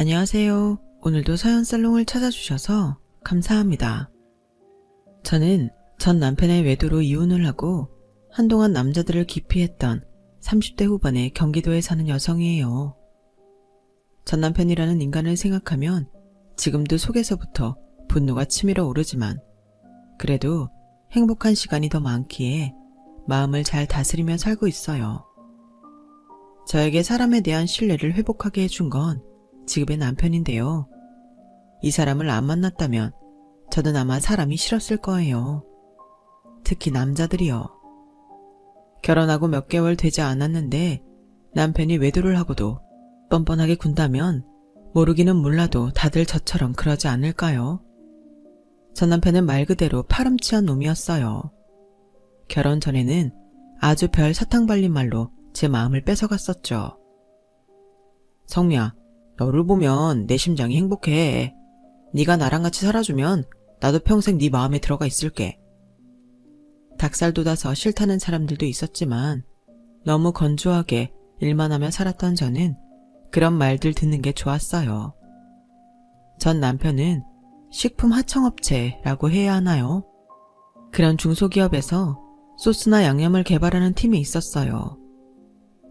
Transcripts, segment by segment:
안녕하세요. 오늘도 서연살롱을 찾아주셔서 감사합니다. 저는 전 남편의 외도로 이혼을 하고 한동안 남자들을 기피했던 30대 후반의 경기도에 사는 여성이에요. 전 남편이라는 인간을 생각하면 지금도 속에서부터 분노가 치밀어 오르지만 그래도 행복한 시간이 더 많기에 마음을 잘 다스리며 살고 있어요. 저에게 사람에 대한 신뢰를 회복하게 해준 건 지금의 남편인데요. 이 사람을 안 만났다면 저는 아마 사람이 싫었을 거예요. 특히 남자들이요. 결혼하고 몇 개월 되지 않았는데 남편이 외도를 하고도 뻔뻔하게 군다면 모르기는 몰라도 다들 저처럼 그러지 않을까요? 전 남편은 말 그대로 파렴치한 놈이었어요. 결혼 전에는 아주 별 사탕 발린 말로 제 마음을 뺏어갔었죠. 성미야, 너를 보면 내 심장이 행복해. 네가 나랑 같이 살아주면 나도 평생 네 마음에 들어가 있을게. 닭살 돋아서 싫다는 사람들도 있었지만 너무 건조하게 일만 하며 살았던 저는 그런 말들 듣는 게 좋았어요. 전 남편은 식품 하청업체라고 해야 하나요? 그런 중소기업에서 소스나 양념을 개발하는 팀에 있었어요.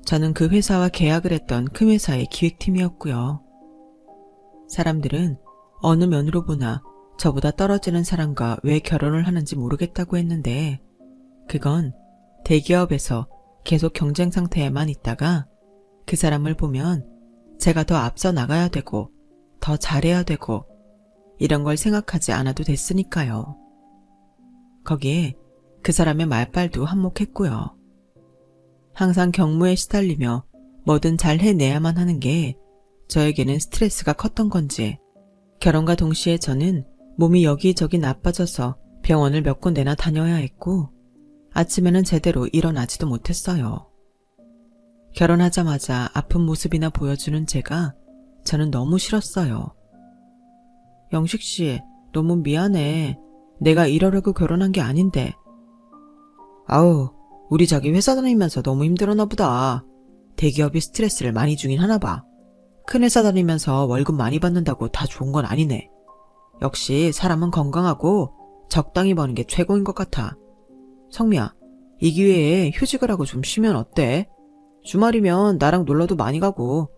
저는 그 회사와 계약을 했던 큰 회사의 기획팀이었고요. 사람들은 어느 면으로 보나 저보다 떨어지는 사람과 왜 결혼을 하는지 모르겠다고 했는데 그건 대기업에서 계속 경쟁 상태에만 있다가 그 사람을 보면 제가 더 앞서 나가야 되고 더 잘해야 되고 이런 걸 생각하지 않아도 됐으니까요. 거기에 그 사람의 말빨도 한몫했고요. 항상 경무에 시달리며 뭐든 잘 해내야만 하는 게 저에게는 스트레스가 컸던 건지 결혼과 동시에 저는 몸이 여기저기 나빠져서 병원을 몇 군데나 다녀야 했고 아침에는 제대로 일어나지도 못했어요. 결혼하자마자 아픈 모습이나 보여주는 제가 저는 너무 싫었어요. 영식씨, 너무 미안해. 내가 이러려고 결혼한 게 아닌데. 아우, 우리 자기 회사 다니면서 너무 힘들었나 보다. 대기업이 스트레스를 많이 주긴 하나 봐. 큰 회사 다니면서 월급 많이 받는다고 다 좋은 건 아니네. 역시 사람은 건강하고 적당히 버는 게 최고인 것 같아. 성미야, 이 기회에 휴직을 하고 좀 쉬면 어때? 주말이면 나랑 놀러도 많이 가고.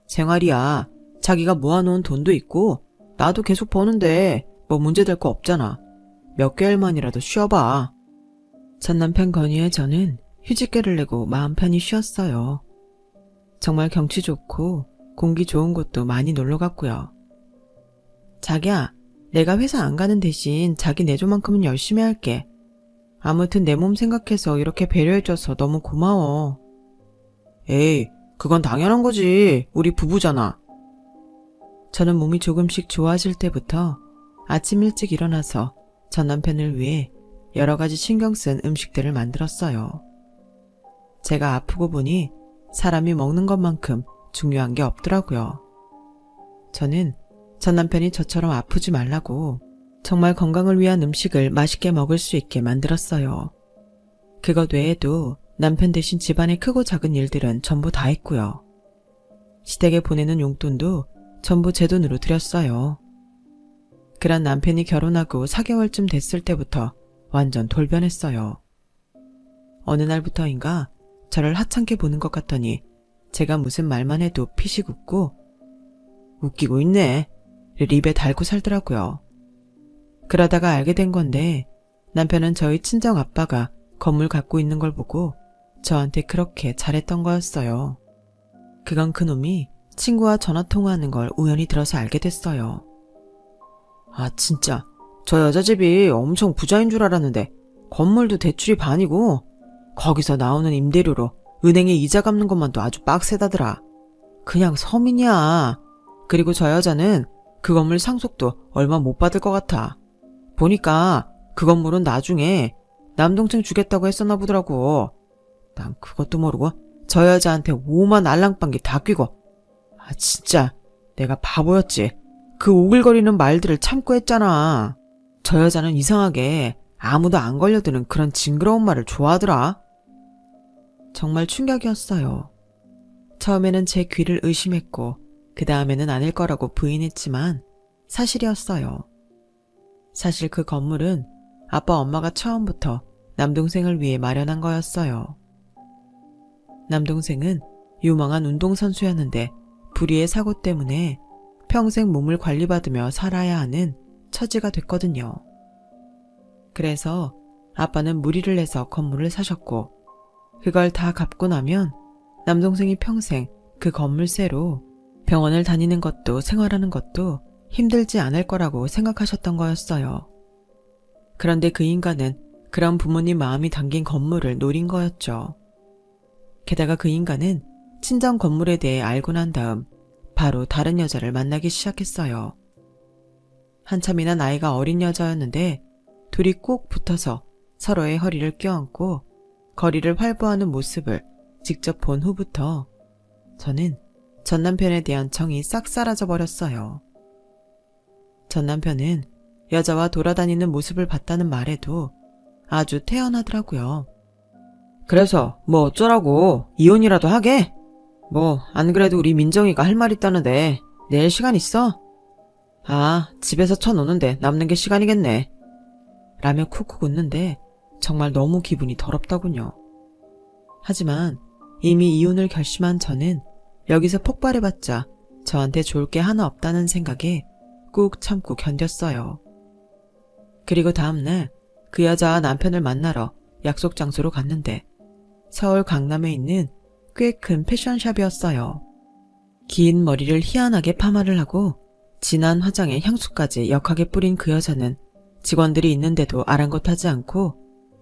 생활이야. 자기가 모아놓은 돈도 있고 나도 계속 버는데 뭐 문제될 거 없잖아. 몇 개월만이라도 쉬어봐. 전 남편 건의에 저는 휴직계를 내고 마음 편히 쉬었어요. 정말 경치 좋고 공기 좋은 곳도 많이 놀러 갔고요. 자기야, 내가 회사 안 가는 대신 자기 내조만큼은 열심히 할게. 아무튼 내 몸 생각해서 이렇게 배려해줘서 너무 고마워. 에이, 그건 당연한 거지. 우리 부부잖아. 저는 몸이 조금씩 좋아질 때부터 아침 일찍 일어나서 전 남편을 위해 여러 가지 신경 쓴 음식들을 만들었어요. 제가 아프고 보니 사람이 먹는 것만큼 중요한 게 없더라고요. 저는 전 남편이 저처럼 아프지 말라고 정말 건강을 위한 음식을 맛있게 먹을 수 있게 만들었어요. 그것 외에도 남편 대신 집안의 크고 작은 일들은 전부 다 했고요. 시댁에 보내는 용돈도 전부 제 돈으로 드렸어요. 그런 남편이 결혼하고 4개월쯤 됐을 때부터 완전 돌변했어요. 어느 날부터인가 저를 하찮게 보는 것 같더니 제가 무슨 말만 해도 피식 웃고 웃기고 있네 입에 달고 살더라고요. 그러다가 알게 된 건데 남편은 저희 친정 아빠가 건물 갖고 있는 걸 보고 저한테 그렇게 잘했던 거였어요. 그건 그놈이 친구와 전화통화하는 걸 우연히 들어서 알게 됐어요. 아, 진짜 저 여자 집이 엄청 부자인 줄 알았는데 건물도 대출이 반이고 거기서 나오는 임대료로 은행에 이자 갚는 것만도 아주 빡세다더라. 그냥 서민이야. 그리고 저 여자는 그 건물 상속도 얼마 못 받을 것 같아. 보니까 그 건물은 나중에 남동생 주겠다고 했었나 보더라고. 난 그것도 모르고 저 여자한테 5만 알랑방기 다 끼고. 아, 진짜 내가 바보였지. 그 오글거리는 말들을 참고 했잖아. 저 여자는 이상하게 아무도 안 걸려드는 그런 징그러운 말을 좋아하더라. 정말 충격이었어요. 처음에는 제 귀를 의심했고 그 다음에는 아닐 거라고 부인했지만 사실이었어요. 사실 그 건물은 아빠 엄마가 처음부터 남동생을 위해 마련한 거였어요. 남동생은 유망한 운동선수였는데 불의의 사고 때문에 평생 몸을 관리받으며 살아야 하는 처지가 됐거든요. 그래서 아빠는 무리를 내서 건물을 사셨고 그걸 다 갚고 나면 남동생이 평생 그 건물세로 병원을 다니는 것도 생활하는 것도 힘들지 않을 거라고 생각하셨던 거였어요. 그런데 그 인간은 그런 부모님 마음이 담긴 건물을 노린 거였죠. 게다가 그 인간은 친정 건물에 대해 알고 난 다음 바로 다른 여자를 만나기 시작했어요. 한참이나 나이가 어린 여자였는데 둘이 꼭 붙어서 서로의 허리를 껴안고 거리를 활보하는 모습을 직접 본 후부터 저는 전 남편에 대한 정이 싹 사라져 버렸어요. 전 남편은 여자와 돌아다니는 모습을 봤다는 말에도 아주 태연하더라고요. 그래서 뭐 어쩌라고, 이혼이라도 하게? 뭐 안 그래도 우리 민정이가 할 말 있다는데 내일 시간 있어? 아, 집에서 쳐노는데 남는 게 시간이겠네. 라며 쿡쿡 웃는데 정말 너무 기분이 더럽더군요. 하지만 이미 이혼을 결심한 저는 여기서 폭발해봤자 저한테 좋을 게 하나 없다는 생각에 꾹 참고 견뎠어요. 그리고 다음날 그 여자와 남편을 만나러 약속 장소로 갔는데 서울 강남에 있는 꽤 큰 패션샵이었어요. 긴 머리를 희한하게 파마를 하고 진한 화장에 향수까지 역하게 뿌린 그 여자는 직원들이 있는데도 아랑곳하지 않고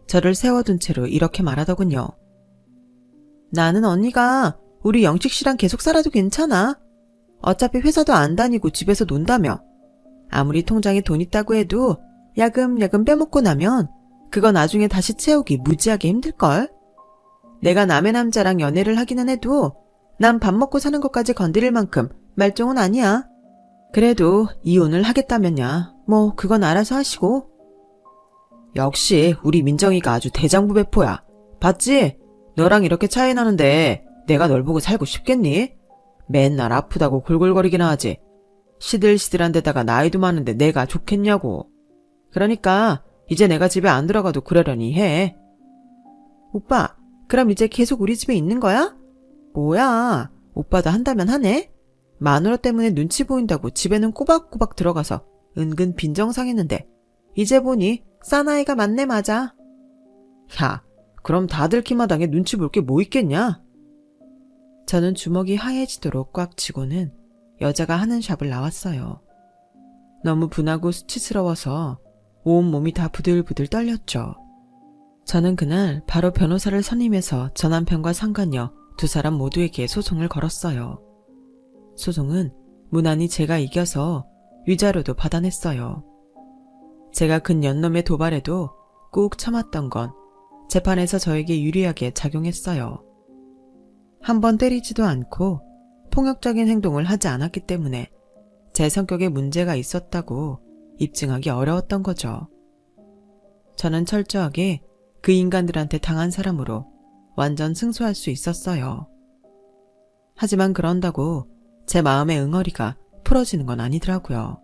저를 세워둔 채로 이렇게 말하더군요. 나는 언니가 우리 영식 씨랑 계속 살아도 괜찮아. 어차피 회사도 안 다니고 집에서 논다며. 아무리 통장에 돈 있다고 해도 야금야금 빼먹고 나면 그거 나중에 다시 채우기 무지하게 힘들걸. 내가 남의 남자랑 연애를 하기는 해도 난 밥 먹고 사는 것까지 건드릴 만큼 말종은 아니야. 그래도 이혼을 하겠다면야 뭐 그건 알아서 하시고. 역시 우리 민정이가 아주 대장부 배포야. 봤지? 너랑 이렇게 차이 나는데 내가 널 보고 살고 싶겠니? 맨날 아프다고 골골거리기나 하지. 시들시들한 데다가 나이도 많은데 내가 좋겠냐고. 그러니까 이제 내가 집에 안 들어가도 그러려니 해. 오빠, 그럼 이제 계속 우리 집에 있는 거야? 뭐야, 오빠도 한다면 하네? 마누라 때문에 눈치 보인다고 집에는 꼬박꼬박 들어가서 은근 빈정상했는데 이제 보니 사나이가 맞네. 맞아. 야, 그럼 다들 키마당에 눈치 볼 게 뭐 있겠냐? 저는 주먹이 하얘지도록 꽉 쥐고는 여자가 하는 샵을 나왔어요. 너무 분하고 수치스러워서 온몸이 다 부들부들 떨렸죠. 저는 그날 바로 변호사를 선임해서 전 남편과 상간녀 두 사람 모두에게 소송을 걸었어요. 소송은 무난히 제가 이겨서 위자료도 받아냈어요. 제가 근년놈의 도발에도 꾹 참았던 건 재판에서 저에게 유리하게 작용했어요. 한 번 때리지도 않고 폭력적인 행동을 하지 않았기 때문에 제 성격에 문제가 있었다고 입증하기 어려웠던 거죠. 저는 철저하게 그 인간들한테 당한 사람으로 완전 승소할 수 있었어요. 하지만 그런다고 제 마음의 응어리가 풀어지는 건 아니더라고요.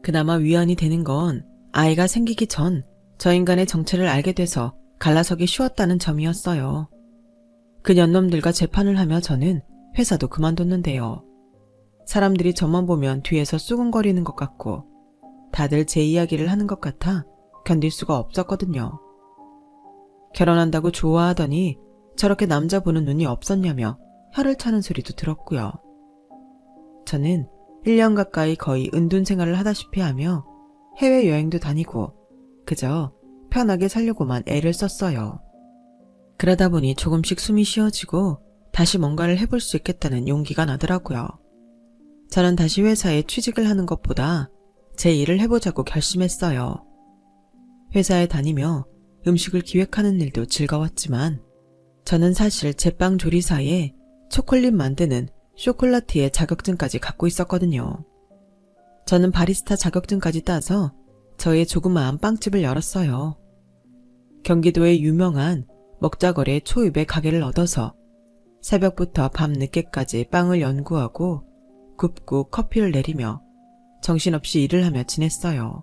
그나마 위안이 되는 건 아이가 생기기 전 저 인간의 정체를 알게 돼서 갈라서기 쉬웠다는 점이었어요. 그 년놈들과 재판을 하며 저는 회사도 그만뒀는데요. 사람들이 저만 보면 뒤에서 쑥은거리는 것 같고 다들 제 이야기를 하는 것 같아 견딜 수가 없었거든요. 결혼한다고 좋아하더니 저렇게 남자 보는 눈이 없었냐며 혀를 차는 소리도 들었고요. 저는 1년 가까이 거의 은둔 생활을 하다시피 하며 해외여행도 다니고 그저 편하게 살려고만 애를 썼어요. 그러다 보니 조금씩 숨이 쉬어지고 다시 뭔가를 해볼 수 있겠다는 용기가 나더라고요. 저는 다시 회사에 취직을 하는 것보다 제 일을 해보자고 결심했어요. 회사에 다니며 음식을 기획하는 일도 즐거웠지만 저는 사실 제빵 조리사에 초콜릿 만드는 쇼콜라티의 자격증까지 갖고 있었거든요. 저는 바리스타 자격증까지 따서 저의 조그마한 빵집을 열었어요. 경기도의 유명한 먹자거리의 초입에 가게를 얻어서 새벽부터 밤 늦게까지 빵을 연구하고 굽고 커피를 내리며 정신없이 일을 하며 지냈어요.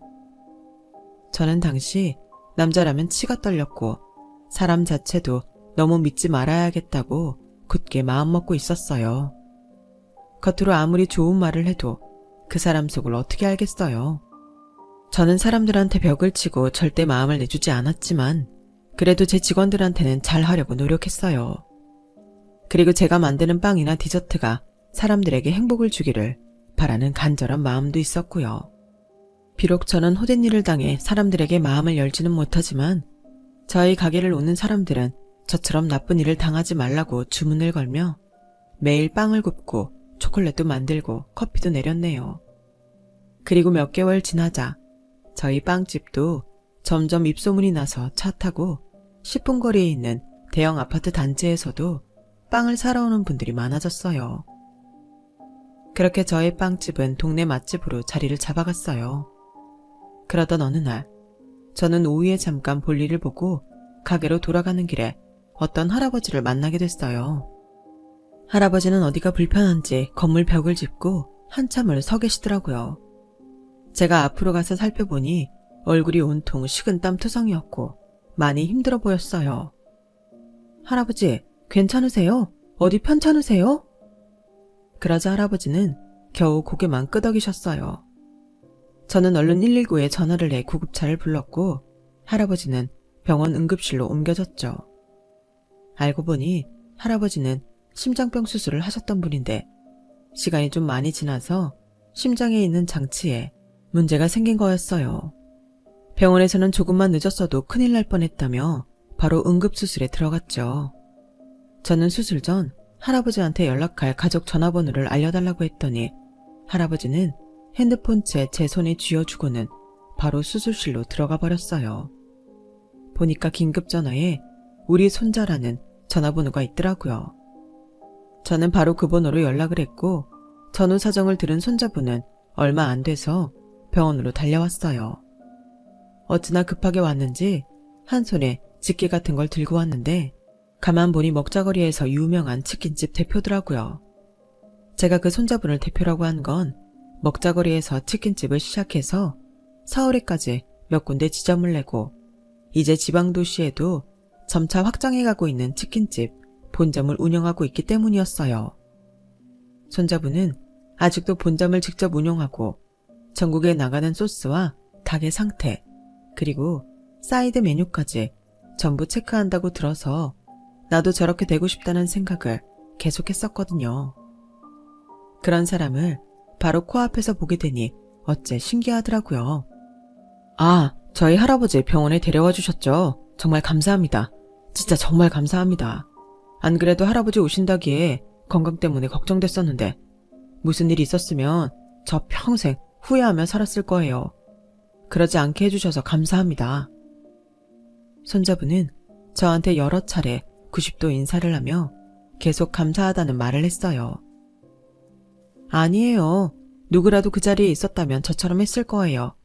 저는 당시 남자라면 치가 떨렸고 사람 자체도 너무 믿지 말아야겠다고 굳게 마음먹고 있었어요. 겉으로 아무리 좋은 말을 해도 그 사람 속을 어떻게 알겠어요. 저는 사람들한테 벽을 치고 절대 마음을 내주지 않았지만 그래도 제 직원들한테는 잘하려고 노력했어요. 그리고 제가 만드는 빵이나 디저트가 사람들에게 행복을 주기를 바라는 간절한 마음도 있었고요. 비록 저는 헛된 일을 당해 사람들에게 마음을 열지는 못하지만 저희 가게를 오는 사람들은 저처럼 나쁜 일을 당하지 말라고 주문을 걸며 매일 빵을 굽고 초콜릿도 만들고 커피도 내렸네요. 그리고 몇 개월 지나자 저희 빵집도 점점 입소문이 나서 차 타고 10분 거리에 있는 대형 아파트 단지에서도 빵을 사러 오는 분들이 많아졌어요. 그렇게 저의 빵집은 동네 맛집으로 자리를 잡아갔어요. 그러던 어느 날 저는 오후에 잠깐 볼일을 보고 가게로 돌아가는 길에 어떤 할아버지를 만나게 됐어요. 할아버지는 어디가 불편한지 건물 벽을 짚고 한참을 서 계시더라고요. 제가 앞으로 가서 살펴보니 얼굴이 온통 식은땀 투성이었고 많이 힘들어 보였어요. 할아버지, 괜찮으세요? 어디 편찮으세요? 그러자 할아버지는 겨우 고개만 끄덕이셨어요. 저는 얼른 119에 전화를 내 구급차를 불렀고 할아버지는 병원 응급실로 옮겨졌죠. 알고 보니 할아버지는 심장병 수술을 하셨던 분인데 시간이 좀 많이 지나서 심장에 있는 장치에 문제가 생긴 거였어요. 병원에서는 조금만 늦었어도 큰일 날 뻔했다며 바로 응급수술에 들어갔죠. 저는 수술 전 할아버지한테 연락할 가족 전화번호를 알려달라고 했더니 할아버지는 핸드폰채 제 손에 쥐어주고는 바로 수술실로 들어가 버렸어요. 보니까 긴급전화에 우리 손자라는 전화번호가 있더라고요. 저는 바로 그 번호로 연락을 했고 전후 사정을 들은 손자분은 얼마 안 돼서 병원으로 달려왔어요. 어찌나 급하게 왔는지 한 손에 집게 같은 걸 들고 왔는데 가만 보니 먹자거리에서 유명한 치킨집 대표더라고요. 제가 그 손자분을 대표라고 한 건 먹자거리에서 치킨집을 시작해서 서울에까지 몇 군데 지점을 내고 이제 지방도시에도 점차 확장해가고 있는 치킨집 본점을 운영하고 있기 때문이었어요. 손자분은 아직도 본점을 직접 운영하고 전국에 나가는 소스와 가게 상태 그리고 사이드 메뉴까지 전부 체크한다고 들어서 나도 저렇게 되고 싶다는 생각을 계속했었거든요. 그런 사람을 바로 코앞에서 보게 되니 어째 신기하더라고요. 아, 저희 할아버지 병원에 데려와 주셨죠? 정말 감사합니다. 진짜 정말 감사합니다. 안 그래도 할아버지 오신다기에 건강 때문에 걱정됐었는데 무슨 일이 있었으면 저 평생 후회하며 살았을 거예요. 그러지 않게 해주셔서 감사합니다. 손자분은 저한테 여러 차례 90도 인사를 하며 계속 감사하다는 말을 했어요. 아니에요. 누구라도 그 자리에 있었다면 저처럼 했을 거예요.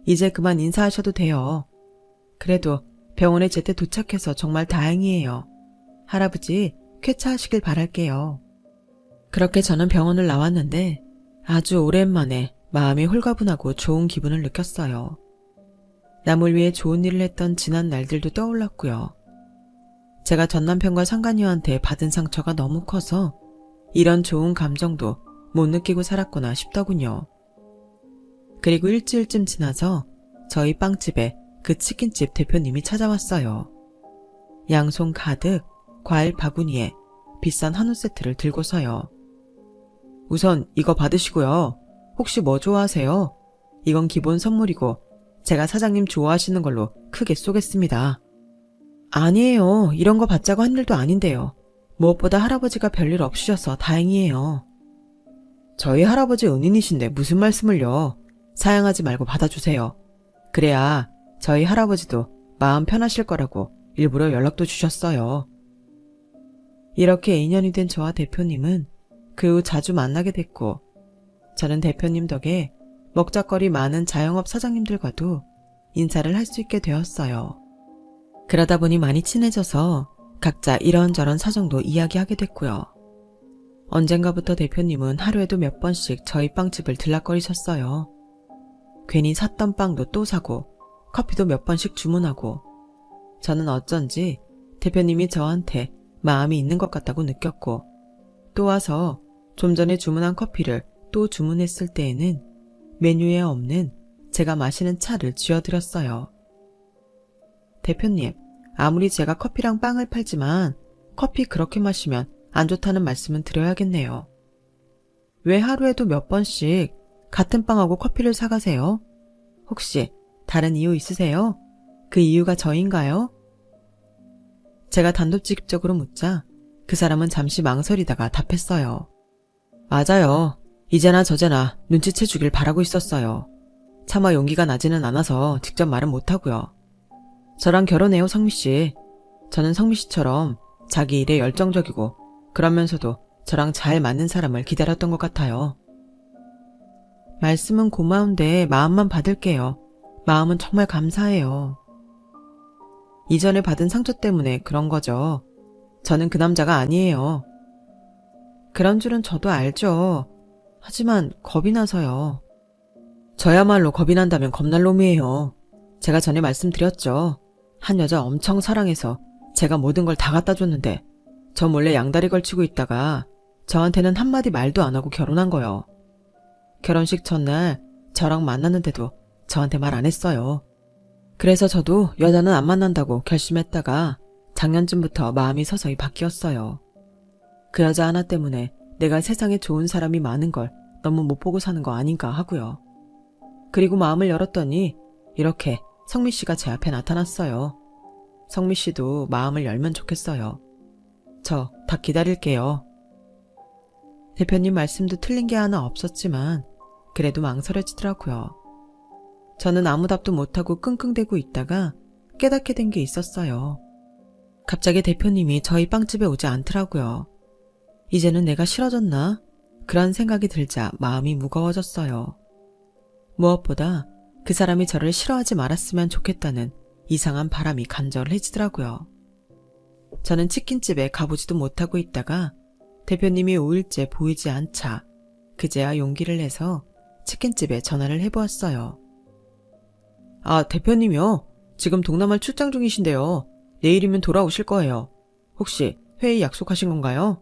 이제 그만 인사하셔도 돼요. 그래도 병원에 제때 도착해서 정말 다행이에요. 할아버지 쾌차하시길 바랄게요. 그렇게 저는 병원을 나왔는데 아주 오랜만에 마음이 홀가분하고 좋은 기분을 느꼈어요. 남을 위해 좋은 일을 했던 지난 날들도 떠올랐고요. 제가 전 남편과 상간녀한테 받은 상처가 너무 커서 이런 좋은 감정도 못 느끼고 살았구나 싶더군요. 그리고 일주일쯤 지나서 저희 빵집에 그 치킨집 대표님이 찾아왔어요. 양손 가득 과일 바구니에 비싼 한우 세트를 들고서요. 우선 이거 받으시고요. 혹시 뭐 좋아하세요? 이건 기본 선물이고 제가 사장님 좋아하시는 걸로 크게 쏘겠습니다. 아니에요. 이런 거 받자고 한 일도 아닌데요. 무엇보다 할아버지가 별일 없으셔서 다행이에요. 저희 할아버지 은인이신데 무슨 말씀을요. 사양하지 말고 받아주세요. 그래야 저희 할아버지도 마음 편하실 거라고 일부러 연락도 주셨어요. 이렇게 인연이 된 저와 대표님은 그 후 자주 만나게 됐고 저는 대표님 덕에 먹자거리 많은 자영업 사장님들과도 인사를 할 수 있게 되었어요. 그러다 보니 많이 친해져서 각자 이런저런 사정도 이야기하게 됐고요. 언젠가부터 대표님은 하루에도 몇 번씩 저희 빵집을 들락거리셨어요. 괜히 샀던 빵도 또 사고 커피도 몇 번씩 주문하고 저는 어쩐지 대표님이 저한테 마음이 있는 것 같다고 느꼈고 또 와서 좀 전에 주문한 커피를 또 주문했을 때에는 메뉴에 없는 제가 마시는 차를 쥐어드렸어요. 대표님, 아무리 제가 커피랑 빵을 팔지만 커피 그렇게 마시면 안 좋다는 말씀은 드려야겠네요. 왜 하루에도 몇 번씩 같은 빵하고 커피를 사가세요? 혹시 다른 이유 있으세요? 그 이유가 저인가요? 제가 단도직입적으로 묻자 그 사람은 잠시 망설이다가 답했어요. 맞아요. 이제나 저제나 눈치채 주길 바라고 있었어요. 차마 용기가 나지는 않아서 직접 말은 못하고요. 저랑 결혼해요, 성미씨. 저는 성미씨처럼 자기 일에 열정적이고 그러면서도 저랑 잘 맞는 사람을 기다렸던 것 같아요. 말씀은 고마운데 마음만 받을게요. 마음은 정말 감사해요. 이전에 받은 상처 때문에 그런 거죠. 저는 그 남자가 아니에요. 그런 줄은 저도 알죠. 하지만 겁이 나서요. 저야말로 겁이 난다면 겁날 놈이에요. 제가 전에 말씀드렸죠. 한 여자 엄청 사랑해서 제가 모든 걸 다 갖다 줬는데 저 몰래 양다리 걸치고 있다가 저한테는 한마디 말도 안 하고 결혼한 거요. 결혼식 전날 저랑 만났는데도 저한테 말 안 했어요. 그래서 저도 여자는 안 만난다고 결심했다가 작년쯤부터 마음이 서서히 바뀌었어요. 그 여자 하나 때문에 내가 세상에 좋은 사람이 많은 걸 너무 못 보고 사는 거 아닌가 하고요. 그리고 마음을 열었더니 이렇게 성미 씨가 제 앞에 나타났어요. 성미 씨도 마음을 열면 좋겠어요. 저 다 기다릴게요. 대표님 말씀도 틀린 게 하나 없었지만 그래도 망설여지더라고요. 저는 아무 답도 못하고 끙끙대고 있다가 깨닫게 된 게 있었어요. 갑자기 대표님이 저희 빵집에 오지 않더라고요. 이제는 내가 싫어졌나? 그런 생각이 들자 마음이 무거워졌어요. 무엇보다 그 사람이 저를 싫어하지 말았으면 좋겠다는 이상한 바람이 간절해지더라고요. 저는 치킨집에 가보지도 못하고 있다가 대표님이 5일째 보이지 않자 그제야 용기를 내서 치킨집에 전화를 해보았어요. 아, 대표님이요? 지금 동남아 출장 중이신데요. 내일이면 돌아오실 거예요. 혹시 회의 약속하신 건가요?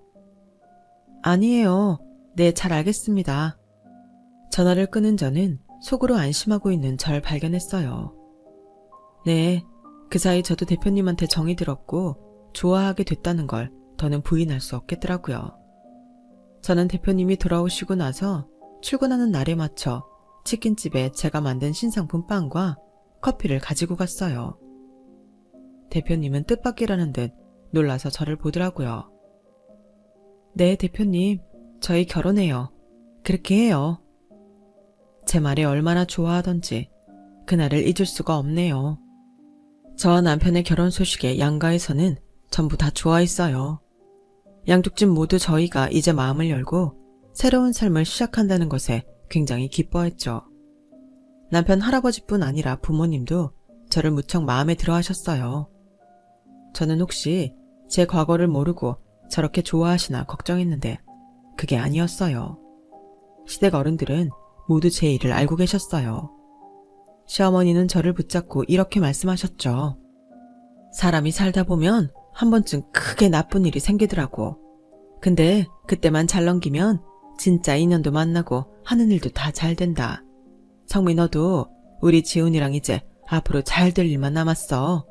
아니에요. 네, 잘 알겠습니다. 전화를 끊은 저는 속으로 안심하고 있는 절 발견했어요. 네, 그 사이 저도 대표님한테 정이 들었고 좋아하게 됐다는 걸 더는 부인할 수 없겠더라고요. 저는 대표님이 돌아오시고 나서 출근하는 날에 맞춰 치킨집에 제가 만든 신상품 빵과 커피를 가지고 갔어요. 대표님은 뜻밖이라는 듯 놀라서 저를 보더라고요. 네, 대표님. 저희 결혼해요. 그렇게 해요. 제 말에 얼마나 좋아하던지 그날을 잊을 수가 없네요. 저와 남편의 결혼 소식에 양가에서는 전부 다 좋아했어요. 양쪽 집 모두 저희가 이제 마음을 열고 새로운 삶을 시작한다는 것에 굉장히 기뻐했죠. 남편 할아버지뿐 아니라 부모님도 저를 무척 마음에 들어 하셨어요. 저는 혹시 제 과거를 모르고 저렇게 좋아하시나 걱정했는데 그게 아니었어요. 시댁 어른들은 모두 제 일을 알고 계셨어요. 시어머니는 저를 붙잡고 이렇게 말씀하셨죠. 사람이 살다 보면 한 번쯤 크게 나쁜 일이 생기더라고. 근데 그때만 잘 넘기면 진짜 인연도 만나고 하는 일도 다 잘 된다. 성미 너도 우리 지훈이랑 이제 앞으로 잘 될 일만 남았어.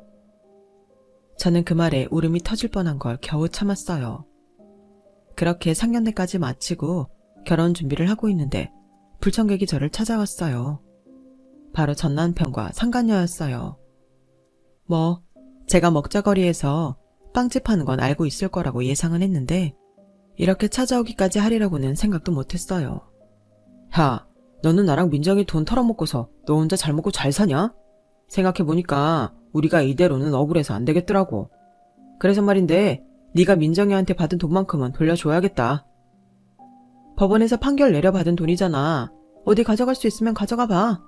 저는 그 말에 울음이 터질 뻔한 걸 겨우 참았어요. 그렇게 상견례까지 마치고 결혼 준비를 하고 있는데 불청객이 저를 찾아왔어요. 바로 전 남편과 상간녀였어요. 제가 먹자거리에서 빵집 하는 건 알고 있을 거라고 예상은 했는데 이렇게 찾아오기까지 하리라고는 생각도 못했어요. 야, 너는 나랑 민정이 돈 털어먹고서 너 혼자 잘 먹고 잘 사냐? 생각해보니까 우리가 이대로는 억울해서 안 되겠더라고. 그래서 말인데 네가 민정이한테 받은 돈만큼은 돌려줘야겠다. 법원에서 판결 내려받은 돈이잖아. 어디 가져갈 수 있으면 가져가 봐.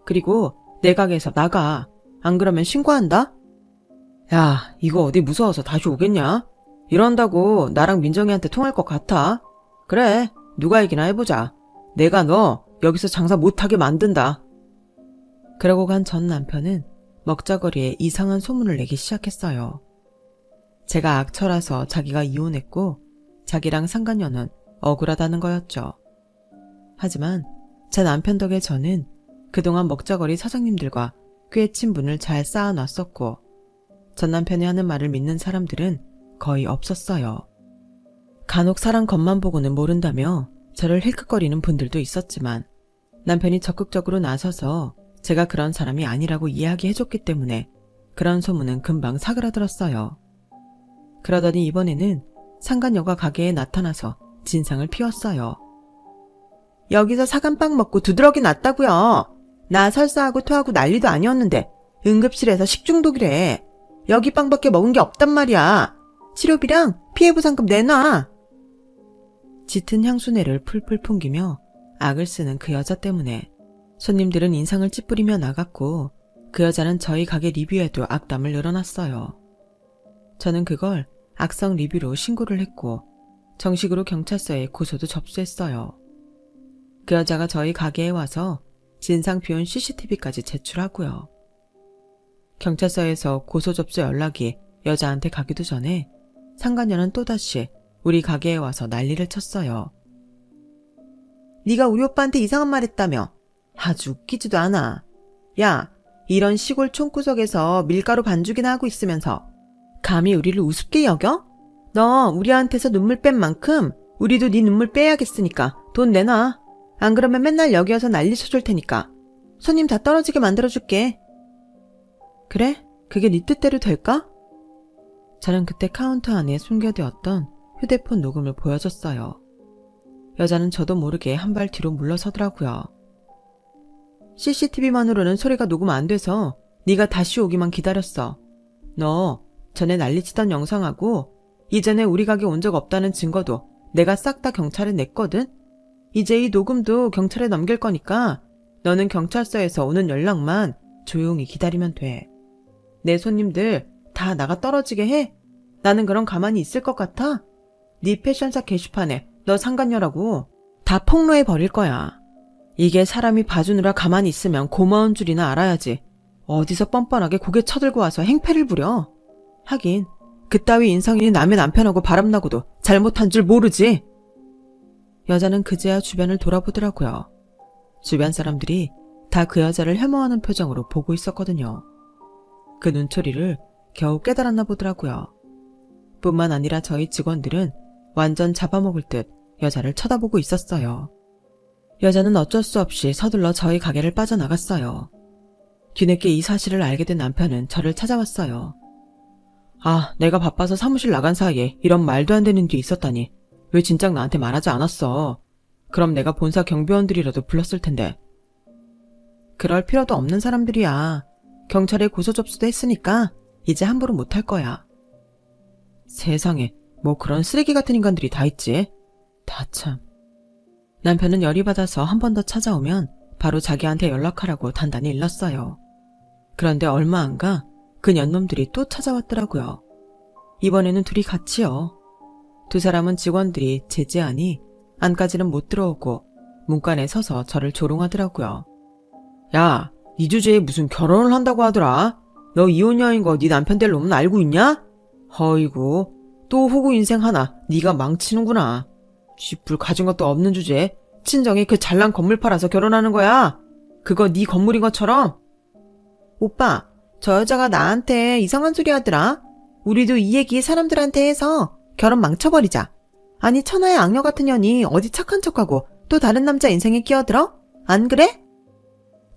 그리고 내 가게에서 나가. 안 그러면 신고한다? 야, 이거 어디 무서워서 다시 오겠냐? 이런다고 나랑 민정이한테 통할 것 같아? 그래, 누가 이기나 해보자. 내가 너 여기서 장사 못하게 만든다. 그러고 간 전 남편은 먹자거리에 이상한 소문을 내기 시작했어요. 제가 악처라서 자기가 이혼했고 자기랑 상간녀는 억울하다는 거였죠. 하지만 제 남편 덕에 저는 그동안 먹자거리 사장님들과 꽤 친분을 잘 쌓아놨었고 전 남편이 하는 말을 믿는 사람들은 거의 없었어요. 간혹 사람 겉만 보고는 모른다며 저를 힐끗거리는 분들도 있었지만 남편이 적극적으로 나서서 제가 그런 사람이 아니라고 이야기해줬기 때문에 그런 소문은 금방 사그라들었어요. 그러더니 이번에는 상간녀가 가게에 나타나서 진상을 피웠어요. 여기서 사간빵 먹고 두드러기 났다고요. 나 설사하고 토하고 난리도 아니었는데 응급실에서 식중독이래. 여기 빵밖에 먹은 게 없단 말이야. 치료비랑 피해보상금 내놔. 짙은 향수내를 풀풀 풍기며 악을 쓰는 그 여자 때문에 손님들은 인상을 찌푸리며 나갔고 그 여자는 저희 가게 리뷰에도 악담을 늘어놨어요. 저는 그걸 악성 리뷰로 신고를 했고 정식으로 경찰서에 고소도 접수했어요. 그 여자가 저희 가게에 와서 진상 비운 CCTV까지 제출하고요. 경찰서에서 고소 접수 연락이 여자한테 가기도 전에 상간녀는 또다시 우리 가게에 와서 난리를 쳤어요. 네가 우리 오빠한테 이상한 말 했다며. 아주 웃기지도 않아. 야, 이런 시골 촌구석에서 밀가루 반죽이나 하고 있으면서 감히 우리를 우습게 여겨? 너 우리한테서 눈물 뺀 만큼 우리도 네 눈물 빼야겠으니까 돈 내놔. 안 그러면 맨날 여기 와서 난리 쳐줄 테니까. 손님 다 떨어지게 만들어줄게. 그래? 그게 네 뜻대로 될까? 저는 그때 카운터 안에 숨겨두었던 휴대폰 녹음을 보여줬어요. 여자는 저도 모르게 한 발 뒤로 물러서더라고요. CCTV만으로는 소리가 녹음 안 돼서 네가 다시 오기만 기다렸어. 너 전에 난리치던 영상하고 이전에 우리 가게 온 적 없다는 증거도 내가 싹 다 경찰에 냈거든? 이제 이 녹음도 경찰에 넘길 거니까 너는 경찰서에서 오는 연락만 조용히 기다리면 돼. 내 손님들 다 나가 떨어지게 해? 나는 그럼 가만히 있을 것 같아? 네 패션사 게시판에 너 상간녀라고 다 폭로해 버릴 거야. 이게 사람이 봐주느라 가만히 있으면 고마운 줄이나 알아야지. 어디서 뻔뻔하게 고개 쳐들고 와서 행패를 부려. 하긴 그따위 인성이 남의 남편하고 바람나고도 잘못한 줄 모르지. 여자는 그제야 주변을 돌아보더라고요. 주변 사람들이 다 그 여자를 혐오하는 표정으로 보고 있었거든요. 그 눈초리를 겨우 깨달았나 보더라고요. 뿐만 아니라 저희 직원들은 완전 잡아먹을 듯 여자를 쳐다보고 있었어요. 여자는 어쩔 수 없이 서둘러 저희 가게를 빠져나갔어요. 뒤늦게 이 사실을 알게 된 남편은 저를 찾아왔어요. 아, 내가 바빠서 사무실 나간 사이에 이런 말도 안 되는 일이 있었다니. 왜 진작 나한테 말하지 않았어. 그럼 내가 본사 경비원들이라도 불렀을 텐데. 그럴 필요도 없는 사람들이야. 경찰에 고소 접수도 했으니까 이제 함부로 못할 거야. 세상에, 뭐 그런 쓰레기 같은 인간들이 다 있지. 다 참. 남편은 열이 받아서 한 번 더 찾아오면 바로 자기한테 연락하라고 단단히 일렀어요. 그런데 얼마 안 가 그 년놈들이 또 찾아왔더라고요. 이번에는 둘이 같이요. 두 사람은 직원들이 제지하니 안까지는 못 들어오고 문간에 서서 저를 조롱하더라고요. 야, 네 주제에 무슨 결혼을 한다고 하더라? 너 이혼녀인 거 네 남편 될 놈은 알고 있냐? 허이구, 또 호구 인생 하나 네가 망치는구나. 쥐뿔 가진 것도 없는 주제에 친정에 그 잘난 건물 팔아서 결혼하는 거야. 그거 네 건물인 것처럼. 오빠, 저 여자가 나한테 이상한 소리 하더라. 우리도 이 얘기 사람들한테 해서 결혼 망쳐버리자. 아니 천하의 악녀 같은 년이 어디 착한 척하고 또 다른 남자 인생에 끼어들어? 안 그래?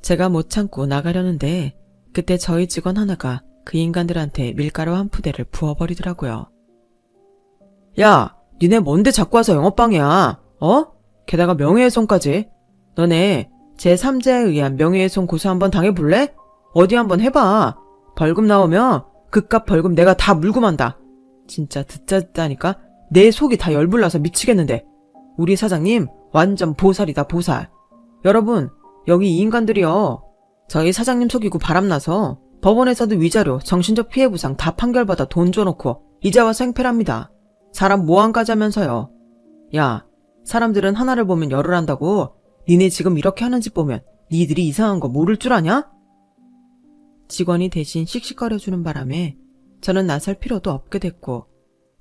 제가 못 참고 나가려는데 그때 저희 직원 하나가 그 인간들한테 밀가루 한 푸대를 부어버리더라고요. 야, 니네 뭔데 자꾸 와서 영업방해야? 어? 게다가 명예훼손까지. 너네 제3자에 의한 명예훼손 고소 한번 당해볼래? 어디 한번 해봐. 벌금 나오면 그깟 벌금 내가 다 물고 만다. 진짜 듣자니까 내 속이 다 열불나서 미치겠는데. 우리 사장님 완전 보살이다 보살. 여러분, 여기 이 인간들이요. 저희 사장님 속이고 바람나서 법원에서도 위자료, 정신적 피해보상 다 판결받아 돈 줘놓고 이제 와서 행패랍니다. 사람 모함까지 하면서요. 야, 사람들은 하나를 보면 열을 한다고. 니네 지금 이렇게 하는 짓 보면 니들이 이상한 거 모를 줄 아냐? 직원이 대신 씩씩거려주는 바람에 저는 나설 필요도 없게 됐고,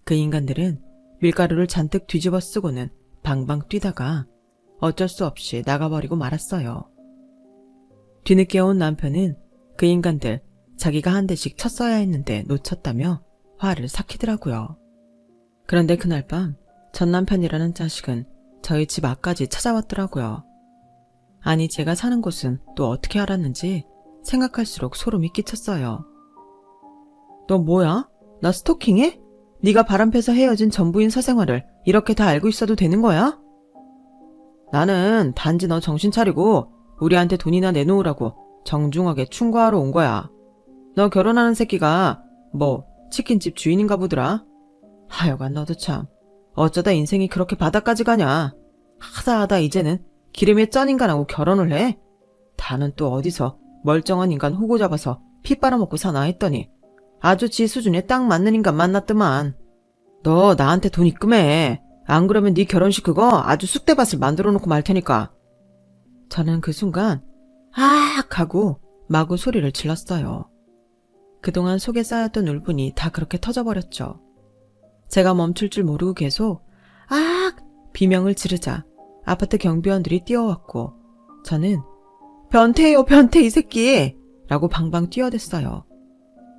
그 인간들은 밀가루를 잔뜩 뒤집어 쓰고는 방방 뛰다가 어쩔 수 없이 나가버리고 말았어요. 뒤늦게 온 남편은 그 인간들 자기가 한 대씩 쳤어야 했는데 놓쳤다며 화를 삭히더라고요. 그런데 그날 밤 전 남편이라는 자식은 저희 집 앞까지 찾아왔더라고요. 아니, 제가 사는 곳은 또 어떻게 알았는지 생각할수록 소름이 끼쳤어요. 너 뭐야? 나 스토킹해? 네가 바람펴서 헤어진 전부인 사생활을 이렇게 다 알고 있어도 되는 거야? 나는 단지 너 정신 차리고 우리한테 돈이나 내놓으라고 정중하게 충고하러 온 거야. 너 결혼하는 새끼가 뭐 치킨집 주인인가 보더라. 하여간 너도 참 어쩌다 인생이 그렇게 바닥까지 가냐. 하다 이제는 기름에 쩐 인간하고 결혼을 해? 다는 또 어디서 멀쩡한 인간 호구 잡아서 피 빨아먹고 사나 했더니 아주 지 수준에 딱 맞는 인간 만났더만. 너 나한테 돈 입금해. 안 그러면 네 결혼식 그거 아주 쑥대밭을 만들어 놓고 말 테니까. 저는 그 순간 아악 하고 마구 소리를 질렀어요. 그동안 속에 쌓였던 울분이 다 그렇게 터져버렸죠. 제가 멈출 줄 모르고 계속 아악 비명을 지르자 아파트 경비원들이 뛰어왔고, 저는 변태예요, 변태 이 새끼! 라고 방방 뛰어댔어요.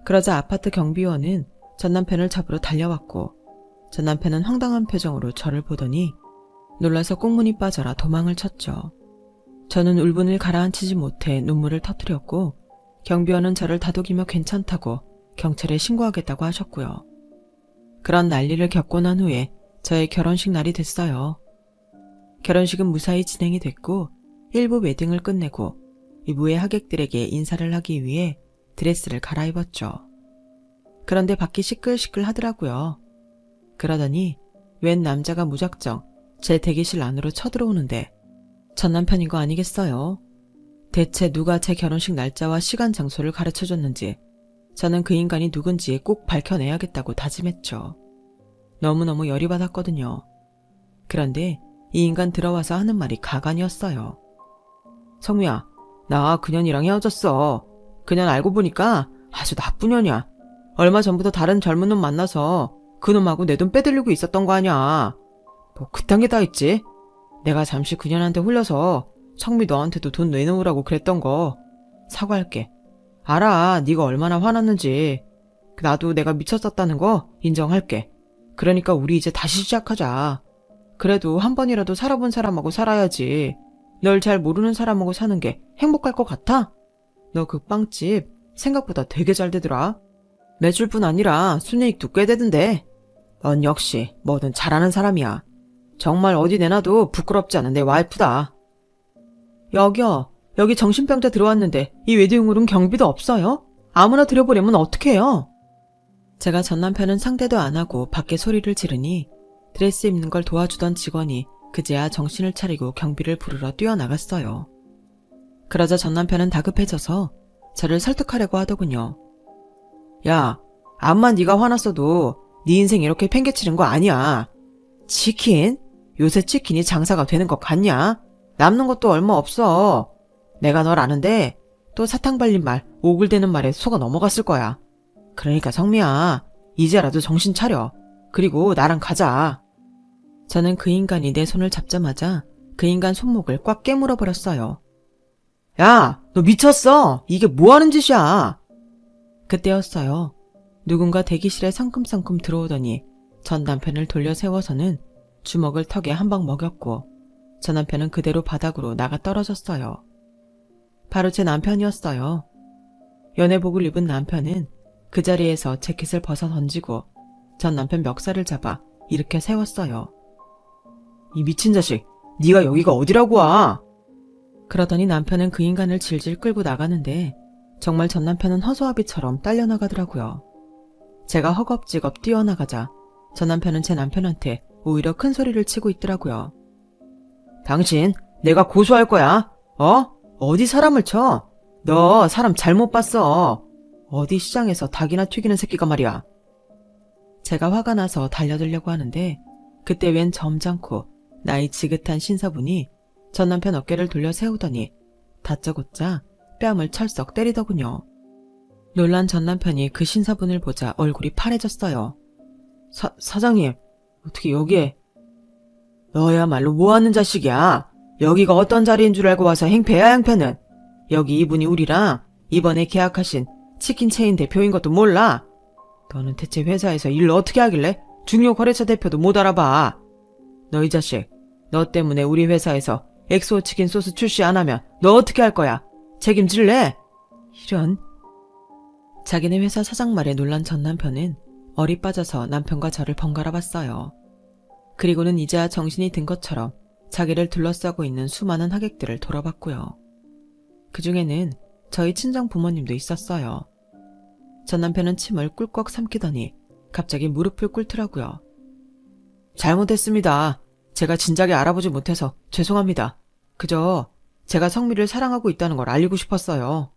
그러자 아파트 경비원은 전 남편을 잡으러 달려왔고, 전 남편은 황당한 표정으로 저를 보더니 놀라서 꽁무니 빠져라 도망을 쳤죠. 저는 울분을 가라앉히지 못해 눈물을 터뜨렸고, 경비원은 저를 다독이며 괜찮다고 경찰에 신고하겠다고 하셨고요. 그런 난리를 겪고 난 후에 저의 결혼식 날이 됐어요. 결혼식은 무사히 진행이 됐고, 일부 웨딩을 끝내고 이부의 하객들에게 인사를 하기 위해 드레스를 갈아입었죠. 그런데 밖이 시끌시끌 하더라고요. 그러더니 웬 남자가 무작정 제 대기실 안으로 쳐들어오는데 전 남편인 거 아니겠어요? 대체 누가 제 결혼식 날짜와 시간 장소를 가르쳐줬는지 저는 그 인간이 누군지 꼭 밝혀내야겠다고 다짐했죠. 너무너무 열이 받았거든요. 그런데 이 인간 들어와서 하는 말이 가관이었어요. 성미야, 나 그년이랑 헤어졌어. 그년 알고 보니까 아주 나쁜 년이야. 얼마 전부터 다른 젊은 놈 만나서 그 놈하고 내 돈 빼들리고 있었던 거 아니야. 뭐 그딴 게 다 있지. 내가 잠시 그년한테 홀려서 성미 너한테도 돈 내놓으라고 그랬던 거 사과할게. 알아, 네가 얼마나 화났는지. 나도 내가 미쳤었다는 거 인정할게. 그러니까 우리 이제 다시 시작하자. 그래도 한 번이라도 살아본 사람하고 살아야지. 널 잘 모르는 사람하고 사는 게 행복할 것 같아? 너 그 빵집 생각보다 되게 잘 되더라. 매출뿐 아니라 순이익도 꽤 되던데. 넌 역시 뭐든 잘하는 사람이야. 정말 어디 내놔도 부끄럽지 않은 내 와이프다. 여기요. 여기 정신병자 들어왔는데 이 웨딩홀은 경비도 없어요? 아무나 들여보려면 어떡해요? 제가 전 남편은 상대도 안 하고 밖에 소리를 지르니 드레스 입는 걸 도와주던 직원이 그제야 정신을 차리고 경비를 부르러 뛰어나갔어요. 그러자 전 남편은 다급해져서 저를 설득하려고 하더군요. 야, 암만 네가 화났어도 네 인생 이렇게 팽개치는 거 아니야. 치킨? 요새 치킨이 장사가 되는 것 같냐? 남는 것도 얼마 없어. 내가 널 아는데 또 사탕 발린 말, 오글대는 말에 속아 넘어갔을 거야. 그러니까 성미야, 이제라도 정신 차려. 그리고 나랑 가자. 저는 그 인간이 내 손을 잡자마자 그 인간 손목을 꽉 깨물어 버렸어요. 야, 너 미쳤어? 이게 뭐 하는 짓이야? 그때였어요. 누군가 대기실에 성큼성큼 들어오더니 전 남편을 돌려 세워서는 주먹을 턱에 한 방 먹였고, 전 남편은 그대로 바닥으로 나가 떨어졌어요. 바로 제 남편이었어요. 연애복을 입은 남편은 그 자리에서 재킷을 벗어 던지고 전 남편 멱살을 잡아 일으켜 세웠어요. 이 미친 자식, 네가 여기가 어디라고 와? 그러더니 남편은 그 인간을 질질 끌고 나가는데 정말 전 남편은 허수아비처럼 딸려나가더라고요. 제가 허겁지겁 뛰어나가자 전 남편은 제 남편한테 오히려 큰 소리를 치고 있더라고요. 당신 내가 고소할 거야. 어디 사람을 쳐? 너 사람 잘못 봤어. 어디 시장에서 닭이나 튀기는 새끼가 말이야. 제가 화가 나서 달려들려고 하는데 그때 웬 점잖고 나이 지긋한 신사분이 전 남편 어깨를 돌려 세우더니 다짜고짜 뺨을 철썩 때리더군요. 놀란 전 남편이 그 신사분을 보자 얼굴이 파래졌어요. 사장님, 어떻게 여기에? 너야말로 뭐하는 자식이야? 여기가 어떤 자리인 줄 알고 와서 행패야, 행패는. 여기 이분이 우리랑 이번에 계약하신 치킨 체인 대표인 것도 몰라? 너는 대체 회사에서 일을 어떻게 하길래 중요 거래처 대표도 못 알아봐? 너 이 자식, 너 때문에 우리 회사에서 엑소 치킨 소스 출시 안 하면 너 어떻게 할 거야? 책임질래? 이런. 자기네 회사 사장 말에 놀란 전 남편은 얼이 빠져서 남편과 저를 번갈아 봤어요. 그리고는 이제야 정신이 든 것처럼 자기를 둘러싸고 있는 수많은 하객들을 돌아봤고요. 그중에는 저희 친정 부모님도 있었어요. 전 남편은 침을 꿀꺽 삼키더니 갑자기 무릎을 꿇더라고요. 잘못했습니다. 제가 진작에 알아보지 못해서 죄송합니다. 그저 제가 성미를 사랑하고 있다는 걸 알리고 싶었어요.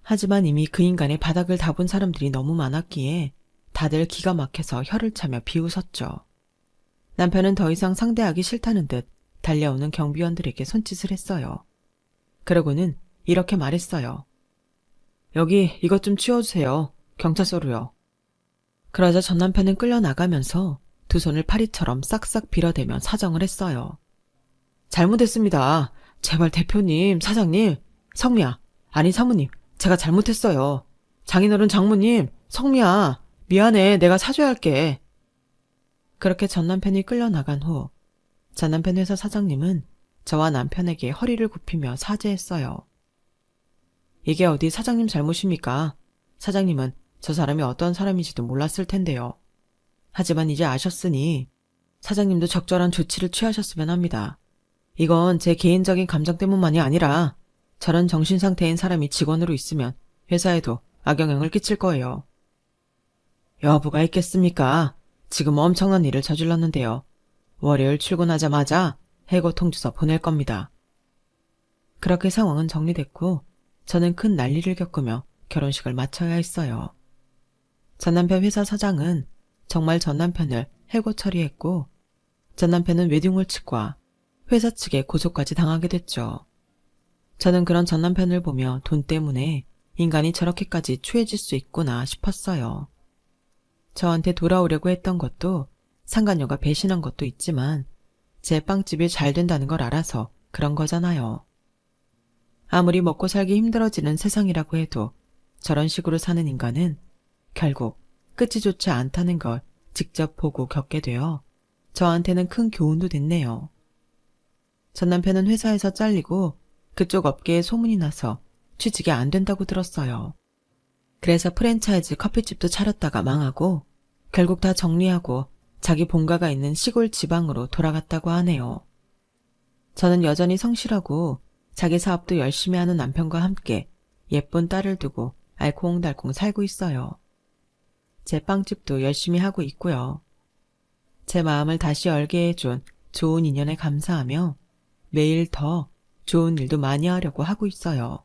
하지만 이미 그 인간의 바닥을 다 본 사람들이 너무 많았기에 다들 기가 막혀서 혀를 차며 비웃었죠. 남편은 더 이상 상대하기 싫다는 듯 달려오는 경비원들에게 손짓을 했어요. 그러고는 이렇게 말했어요. 여기 이것 좀 치워주세요. 경찰서로요. 그러자 전 남편은 끌려나가면서 두 손을 파리처럼 싹싹 빌어대며 사정을 했어요. 잘못했습니다. 제발 대표님, 사장님, 성미야, 아니 사모님, 제가 잘못했어요. 장인어른 장모님, 성미야, 미안해, 내가 사줘야 할게. 그렇게 전 남편이 끌려나간 후 전 남편 회사 사장님은 저와 남편에게 허리를 굽히며 사죄했어요. 이게 어디 사장님 잘못입니까? 사장님은 저 사람이 어떤 사람인지도 몰랐을 텐데요. 하지만 이제 아셨으니 사장님도 적절한 조치를 취하셨으면 합니다. 이건 제 개인적인 감정 때문만이 아니라 저런 정신상태인 사람이 직원으로 있으면 회사에도 악영향을 끼칠 거예요. 여부가 있겠습니까? 지금 엄청난 일을 저질렀는데요. 월요일 출근하자마자 해고 통지서 보낼 겁니다. 그렇게 상황은 정리됐고 저는 큰 난리를 겪으며 결혼식을 마쳐야 했어요. 전 남편 회사 사장은 정말 전 남편을 해고 처리했고 전 남편은 웨딩홀 측과 회사 측에 고소까지 당하게 됐죠. 저는 그런 전 남편을 보며 돈 때문에 인간이 저렇게까지 추해질 수 있구나 싶었어요. 저한테 돌아오려고 했던 것도 상간녀가 배신한 것도 있지만 제 빵집이 잘 된다는 걸 알아서 그런 거잖아요. 아무리 먹고 살기 힘들어지는 세상이라고 해도 저런 식으로 사는 인간은 결국 끝이 좋지 않다는 걸 직접 보고 겪게 되어 저한테는 큰 교훈도 됐네요. 전 남편은 회사에서 잘리고 그쪽 업계에 소문이 나서 취직이 안 된다고 들었어요. 그래서 프랜차이즈 커피집도 차렸다가 망하고 결국 다 정리하고 자기 본가가 있는 시골 지방으로 돌아갔다고 하네요. 저는 여전히 성실하고 자기 사업도 열심히 하는 남편과 함께 예쁜 딸을 두고 알콩달콩 살고 있어요. 제 빵집도 열심히 하고 있고요. 제 마음을 다시 열게 해준 좋은 인연에 감사하며 매일 더 좋은 일도 많이 하려고 하고 있어요.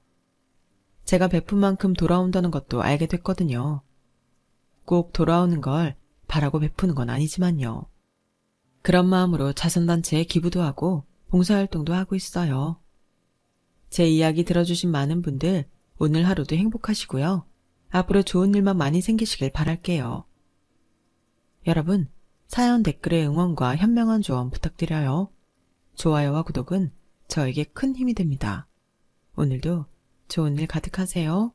제가 베푼 만큼 돌아온다는 것도 알게 됐거든요. 꼭 돌아오는 걸 바라고 베푸는 건 아니지만요. 그런 마음으로 자선단체에 기부도 하고 봉사활동도 하고 있어요. 제 이야기 들어주신 많은 분들 오늘 하루도 행복하시고요. 앞으로 좋은 일만 많이 생기시길 바랄게요. 여러분, 사연 댓글에 응원과 현명한 조언 부탁드려요. 좋아요와 구독은 저에게 큰 힘이 됩니다. 오늘도 좋은 일 가득하세요.